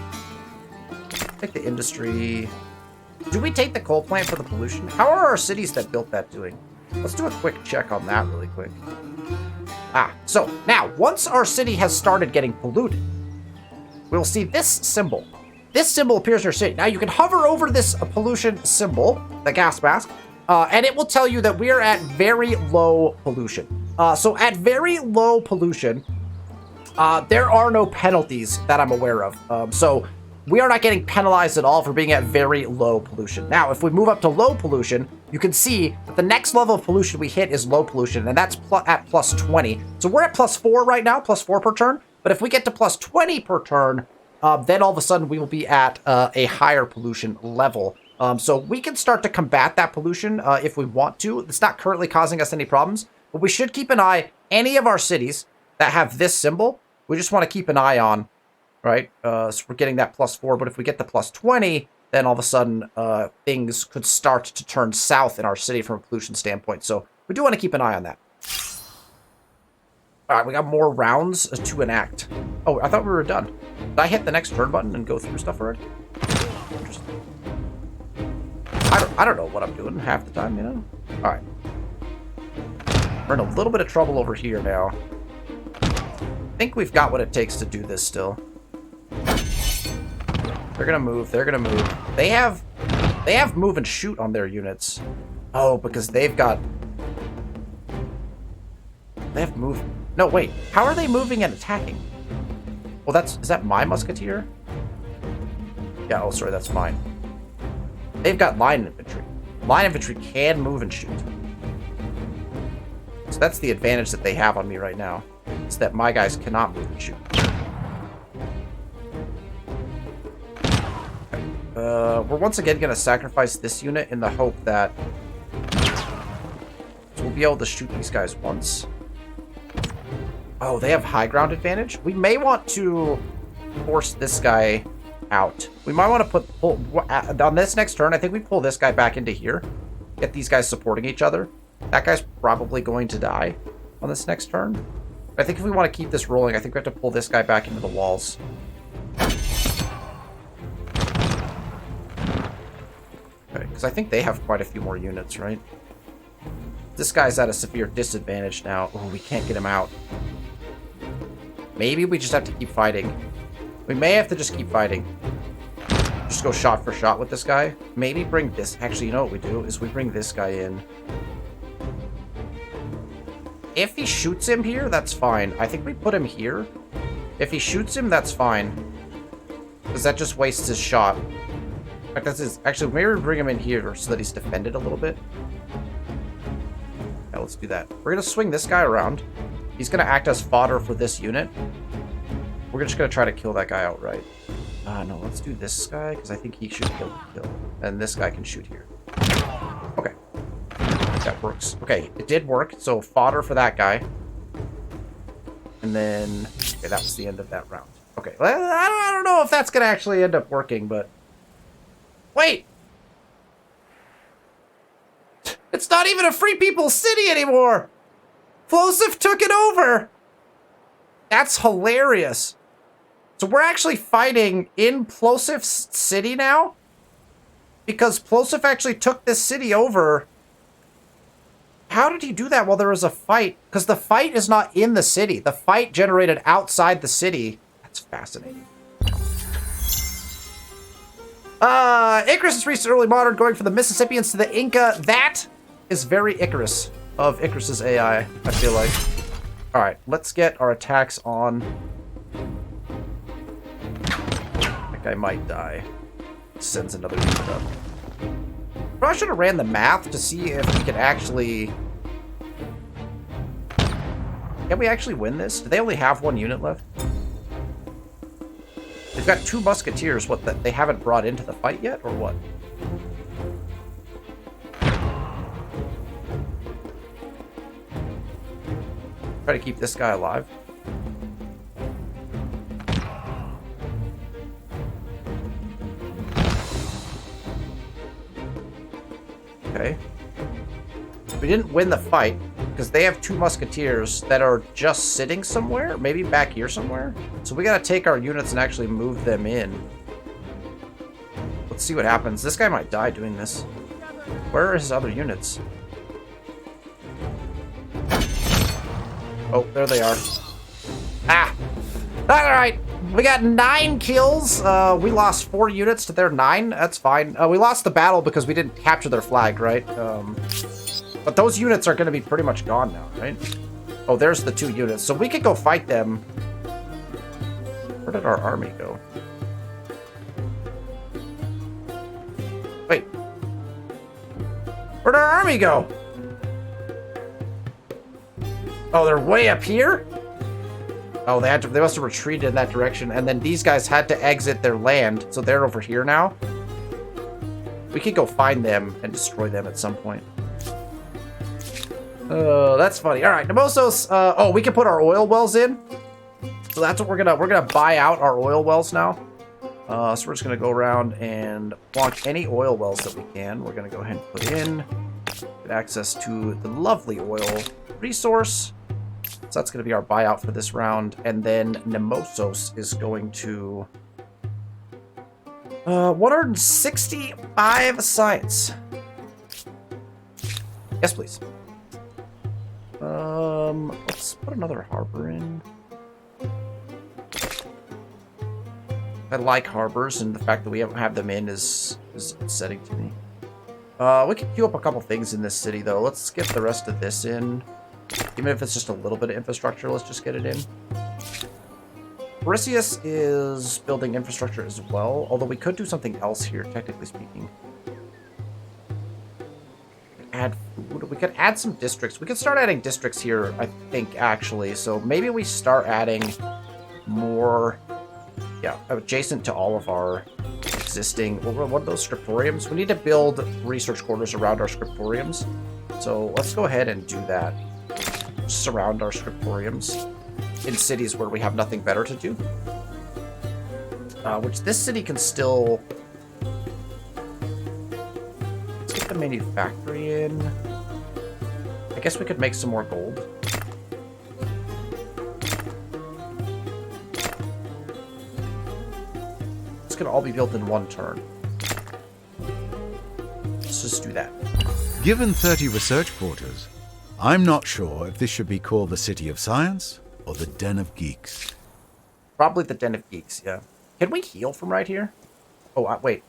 Take the industry. Do we take the coal plant for the pollution? How are our cities that built that doing? Let's do a quick check on that really quick. So now, once our city has started getting polluted, we'll see this symbol. This symbol appears in our city. Now, you can hover over this pollution symbol, the gas mask, and it will tell you that we are at very low pollution. So at very low pollution, there are no penalties that I'm aware of. So we are not getting penalized at all for being at very low pollution. Now, if we move up to low pollution, you can see that the next level of pollution we hit is low pollution, and that's at plus 20. So we're at plus 4 right now, plus 4 per turn. But if we get to plus 20 per turn, then all of a sudden we will be at a higher pollution level. So we can start to combat that pollution if we want to. It's not currently causing us any problems, but we should keep an eye. Any of our cities that have this symbol, we just want to keep an eye on. Right, so we're getting that plus 4, but if we get the plus 20, then all of a sudden things could start to turn south in our city from a pollution standpoint. So we do want to keep an eye on that. All right, we got more rounds to enact. Oh, I thought we were done. Did I hit the next turn button and go through stuff already? Interesting. I don't know what I'm doing half the time, you know? All right. We're in a little bit of trouble over here now. I think we've got what it takes to do this still. They're gonna move. They're gonna move. They have move and shoot on their units. Oh, because they have move. No, wait. How are they moving and attacking? Well, is that my musketeer? Yeah, oh, sorry, that's mine. They've got line infantry. Line infantry can move and shoot. So that's the advantage that they have on me right now. Is that my guys cannot move and shoot. We're once again going to sacrifice this unit in the hope that we'll be able to shoot these guys once. Oh, they have high ground advantage? We may want to force this guy out. We might want to pull on this next turn. I think we pull this guy back into here. Get these guys supporting each other. That guy's probably going to die on this next turn. I think if we want to keep this rolling, I think we have to pull this guy back into the walls. Okay, because I think they have quite a few more units, right? This guy's at a severe disadvantage now. Oh, we can't get him out. Maybe we just have to keep fighting. We may have to just keep fighting. Just go shot for shot with this guy. Maybe bring this... Actually, you know what we do? Is we bring this guy in. If he shoots him here, that's fine. I think we put him here. If he shoots him, that's fine. Because that just wastes his shot. In fact, that's his... Actually, maybe we bring him in here so that he's defended a little bit. Yeah, let's do that. We're going to swing this guy around. He's going to act as fodder for this unit. We're just going to try to kill that guy outright. No, let's do this guy, because I think he should kill. And this guy can shoot here. Okay. That works. Okay, it did work. So, fodder for that guy. And then... Okay, that was the end of that round. Okay, well, I don't know if that's going to actually end up working, but... Wait! It's not even a Free People City anymore! Plosive took it over! That's hilarious. So we're actually fighting in Plosive City now? Because Plosive actually took this city over. How did he do that while there was a fight? Because the fight is not in the city. The fight generated outside the city. That's fascinating. Icarus is reached early modern, going from the Mississippians to the Inca. That is very Icarus of Icarus's AI, I feel like. Alright, let's get our attacks on. That guy might die. Sends another unit up. Probably should have ran the math to see if we could actually... Can we actually win this? Do they only have one unit left? They've got 2 musketeers. What, that they haven't brought into the fight yet, or what? Try to keep this guy alive. Okay. We didn't win the fight because they have 2 musketeers that are just sitting somewhere, maybe back here somewhere. So we gotta take our units and actually move them in. Let's see what happens. This guy might die doing this. Where are his other units? Oh, there they are. Ah! Alright, we got 9 kills. We lost 4 units to their 9. That's fine. We lost the battle because we didn't capture their flag, right? But those units are going to be pretty much gone now, right? Oh, there's the 2 units. So we could go fight them. Where did our army go? Wait. Where'd our army go? Oh, they're way up here? Oh, they must have retreated in that direction, and then these guys had to exit their land, so they're over here now. We could go find them and destroy them at some point. Oh, that's funny. All right, Nemosos. Oh, we can put our oil wells in. So that's what we're gonna buy out our oil wells now. So we're just gonna go around and plonk any oil wells that we can. We're gonna go ahead and put in. Get access to the lovely oil resource. So that's going to be our buyout for this round. And then Nemosos is going to... 165 science. Yes, please. Let's put another harbor in. I like harbors, and the fact that we have them in is upsetting to me. We can queue up a couple things in this city, though. Let's get the rest of this in. Even if it's just a little bit of infrastructure, let's just get it in. Perseus is building infrastructure as well, although we could do something else here, technically speaking. Add food. We could add some districts. We could start adding districts here, I think, actually. So maybe we start adding more, yeah, adjacent to all of our existing... What are those scriptoriums? We need to build research quarters around our scriptoriums. So let's go ahead and do that. Surround our scriptoriums in cities where we have nothing better to do. Which this city can still... Let's get the manufactory in. I guess we could make some more gold. It's gonna all be built in one turn. Let's just do that. Given 30 research quarters, I'm not sure if this should be called the City of Science or the Den of Geeks. Probably the Den of Geeks, yeah. Can we heal from right here? Oh, wait.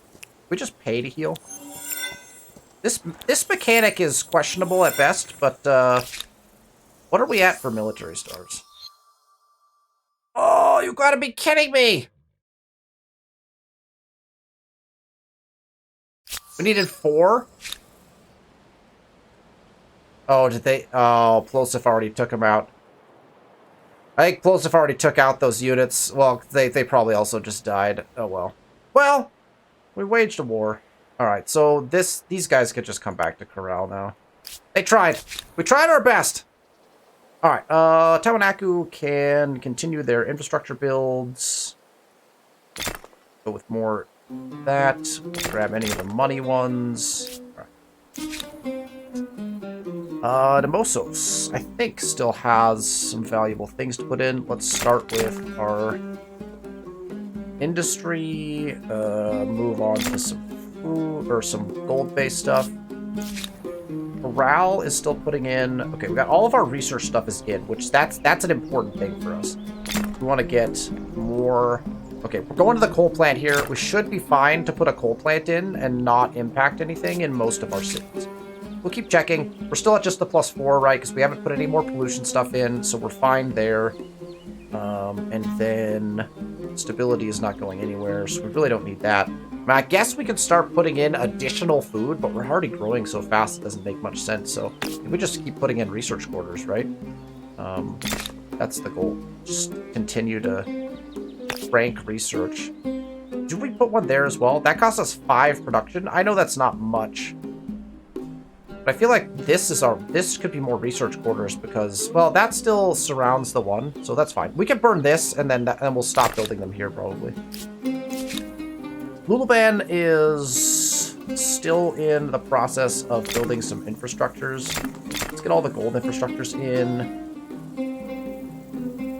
We just pay to heal? This mechanic is questionable at best, but, what are we at for military stars? Oh, you gotta be kidding me! We needed 4? Oh, did they? Oh, Plosif already took them out. I think Plosif already took out those units. Well, they probably also just died. Oh, well. Well, we waged a war. Alright, so these guys could just come back to Corral now. They tried. We tried our best. Alright, Tawanaku can continue their infrastructure builds. Go with more that. Grab any of the money ones. Nemosos, I think, still has some valuable things to put in. Let's start with our industry, move on to some food, or some gold-based stuff. Morale is still putting in... Okay, we got all of our research stuff is in, which that's an important thing for us. We want to get more... Okay, we're going to the coal plant here. We should be fine to put a coal plant in and not impact anything in most of our cities. We'll keep checking. We're still at just the +4, right? Because we haven't put any more pollution stuff in, so we're fine there. And then stability is not going anywhere, so we really don't need that. I guess we could start putting in additional food, but we're already growing so fast it doesn't make much sense. So we just keep putting in research quarters, right? That's the goal. Just continue to rank research. Do we put one there as well? That costs us 5 production. I know that's not much. But I feel like this could be more research quarters because, well, that still surrounds the one, so that's fine. We can burn this, and then we'll stop building them here, probably. Lulaban is still in the process of building some infrastructures. Let's get all the gold infrastructures in,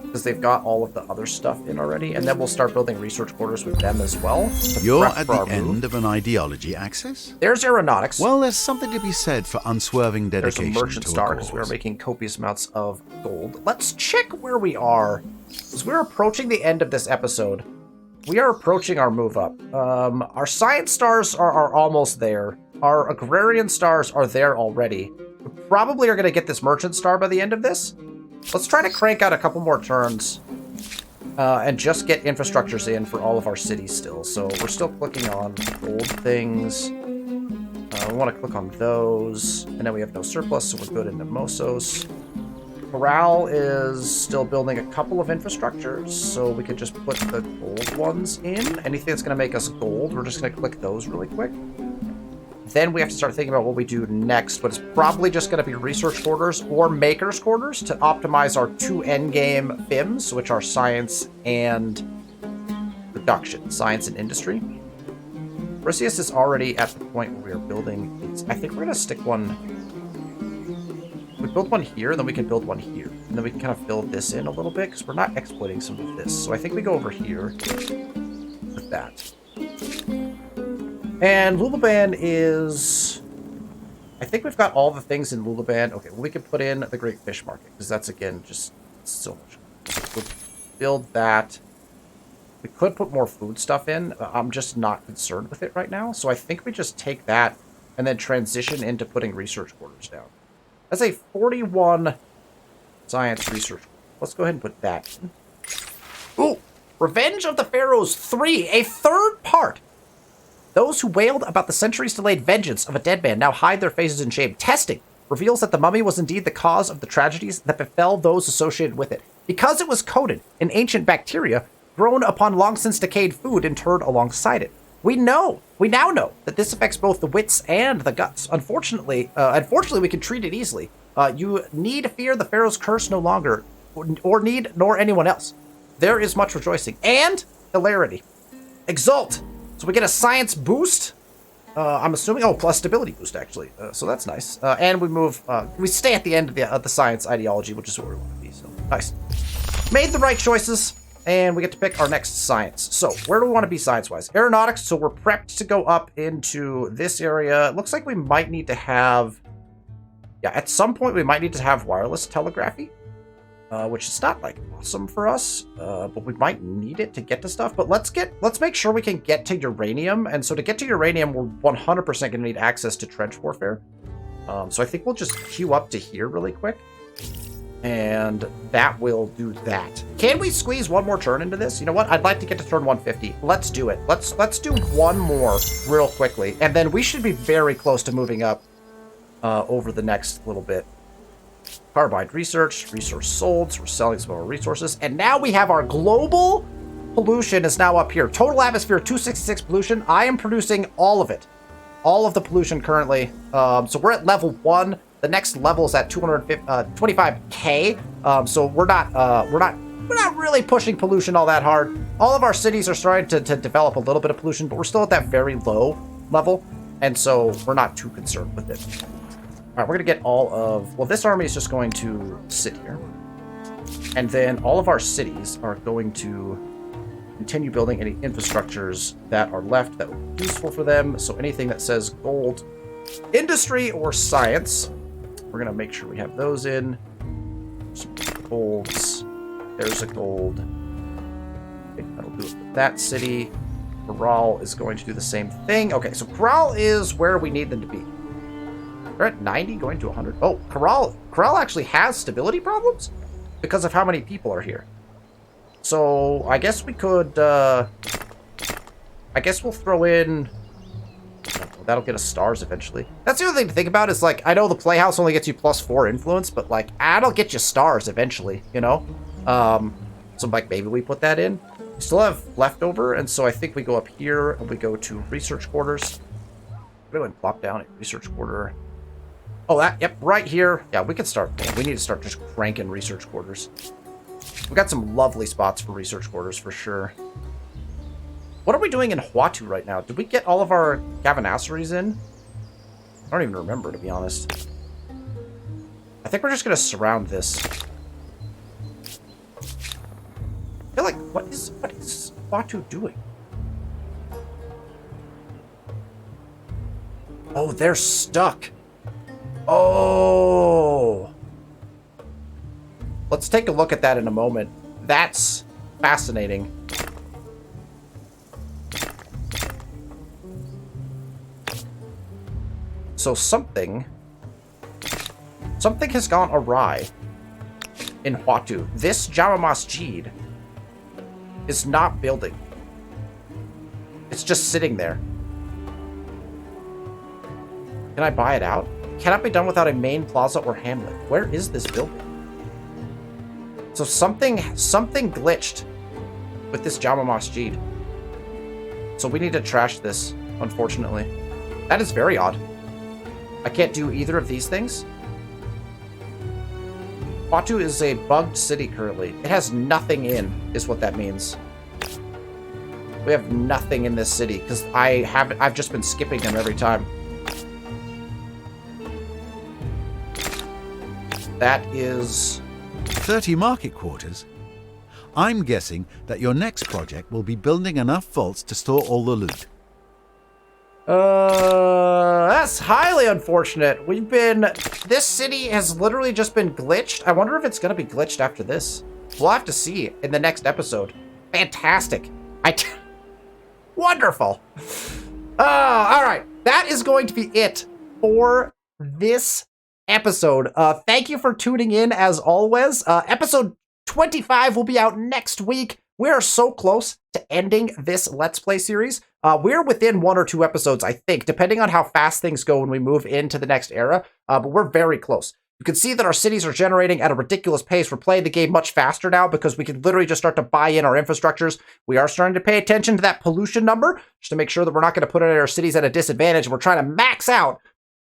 because they've got all of the other stuff in already, and then we'll start building research quarters with them as well. You're at the end of an ideology axis? There's aeronautics. Well, there's something to be said for unswerving dedication There's a merchant star because we are making copious amounts of gold. Let's check where we are, because we're approaching the end of this episode. We are approaching our move up. Our science stars are almost there. Our agrarian stars are there already. We probably are going to get this merchant star by the end of this. Let's try to crank out a couple more turns and just get infrastructures in for all of our cities still. So we're still clicking on gold things. We want to click on those. And then we have no surplus, so we're good in Nemosos. Corral is still building a couple of infrastructures, so we could just put the gold ones in. Anything that's going to make us gold, we're just going to click those really quick. Then we have to start thinking about what we do next, but it's probably just going to be research quarters or makers quarters to optimize our 2 endgame FIMs, which are science and production, science and industry. Perseus is already at the point where we are building. I think we're going to stick one. We build one here, then we can build one here. And then we can kind of fill this in a little bit because we're not exploiting some of this. So I think we go over here with that. And Lulaban is... I think we've got all the things in Lulaban. Okay, well, we can put in the Great Fish Market because that's, again, just so much. We'll build that. We could put more food stuff in. I'm just not concerned with it right now. So I think we just take that and then transition into putting research quarters down. That's a 41 science research. Let's go ahead and put that in. Ooh, Revenge of the Pharaohs 3, a third part. Those who wailed about the centuries-delayed vengeance of a dead man now hide their faces in shame. Testing reveals that the mummy was indeed the cause of the tragedies that befell those associated with it, because it was coated in ancient bacteria grown upon long-since decayed food interred alongside it. We now know that this affects both the wits and the guts. Unfortunately, we can treat it easily. You need fear the Pharaoh's curse no longer, nor anyone else. There is much rejoicing and hilarity. Exult! So we get a science boost. I'm assuming, plus stability boost actually. So that's nice. And we move. We stay at the end of the science ideology, which is where we want to be. So nice. Made the right choices, and we get to pick our next science. So where do we want to be science-wise? Aeronautics. So we're prepped to go up into this area. It looks like we might need to have. Yeah, at some point we might need to have wireless telegraphy. Which is not like awesome for us, but we might need it to get to stuff. But let's make sure we can get to uranium. And so to get to uranium, we're 100% going to need access to trench warfare. So I think we'll just queue up to here really quick, and that will do that. Can we squeeze one more turn into this? You know what? I'd like to get to turn 150. Let's do it. Let's do one more real quickly, and then we should be very close to moving up over the next little bit. Carbide research, resource sold, so we're selling some of our resources. And now we have our global pollution is now up here. Total atmosphere 266 pollution. I am producing all of it. All of the pollution currently. So we're at level 1. The next level is at 225k. So we're not really pushing pollution all that hard. All of our cities are starting to develop a little bit of pollution, but we're still at that very low level. And so we're not too concerned with it. All right, we're going to get all of... Well, this army is just going to sit here. And then all of our cities are going to continue building any infrastructures that are left that would be useful for them. So anything that says gold, industry, or science, we're going to make sure we have those in. Some golds. There's a gold. Okay, that'll do it for that city. Corral is going to do the same thing. Okay, so Corral is where we need them to be. They're at 90, going to 100. Oh, Corral actually has stability problems because of how many people are here. So I guess we could, I guess we'll throw in, that'll get us stars eventually. That's the other thing to think about is, like, I know the Playhouse only gets you +4 influence, but, like, that'll get you stars eventually, you know? So, like, maybe we put that in. We still have leftover, and so I think we go up here and we go to research quarters. Go and plop down a research quarter. Oh, yep, right here. Yeah, we can start. Man, we need to start just cranking research quarters. We got some lovely spots for research quarters for sure. What are we doing in Huatu right now? Did we get all of our Cavanasseries in? I don't even remember, to be honest. I think we're just going to surround this. I feel like, what is Huatu doing? Oh, they're stuck. Oh. Let's take a look at that in a moment. That's fascinating. So something has gone awry in Huatu. This Jama Masjid is not building. It's just sitting there. Can I buy it out? Cannot be done without a main plaza or hamlet. Where is this building? So something glitched with this Jama Masjid. So we need to trash this, unfortunately. That is very odd. I can't do either of these things. Huatu is a bugged city currently. It has nothing in, is what that means. We have nothing in this city because I've just been skipping them every time. That is 30 market quarters? I'm guessing that your next project will be building enough vaults to store all the loot. That's highly unfortunate. This city has literally just been glitched. I wonder if it's gonna be glitched after this. We'll have to see in the next episode. Fantastic. Wonderful. All right. That is going to be it for this episode. Thank you for tuning in as always. Episode 25 will be out next week. We are so close to ending this Let's Play series. We're within 1 or 2 episodes, I think, depending on how fast things go when we move into the next era. But we're very close. You can see that our cities are generating at a ridiculous pace. We're playing the game much faster now because we can literally just start to buy in our infrastructures. We are starting to pay attention to that pollution number just to make sure that we're not going to put our cities at a disadvantage. We're trying to max out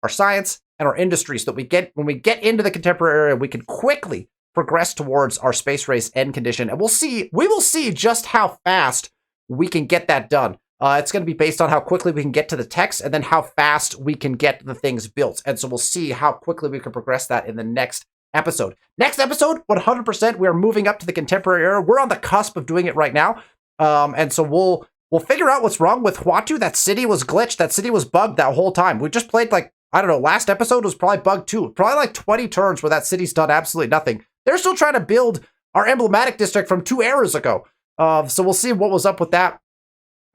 our science and our industry so that when we get into the contemporary era, we can quickly progress towards our space race end condition. And we will see just how fast we can get that done. It's going to be based on how quickly we can get to the text and then how fast we can get the things built. And so we'll see how quickly we can progress that in the next episode. Next episode, 100%, we are moving up to the contemporary era. We're on the cusp of doing it right now. And so we'll figure out what's wrong with Huatu. That city was glitched. That city was bugged that whole time. We just played I don't know, last episode was probably bugged too. Probably 20 turns where that city's done absolutely nothing. They're still trying to build our emblematic district from 2 eras ago. So we'll see what was up with that.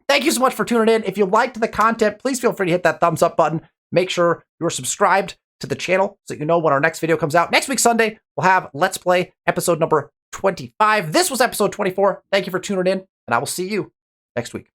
Thank you so much for tuning in. If you liked the content, please feel free to hit that thumbs up button. Make sure you're subscribed to the channel so you know when our next video comes out. Next week, Sunday, we'll have Let's Play episode number 25. This was episode 24. Thank you for tuning in, and I will see you next week.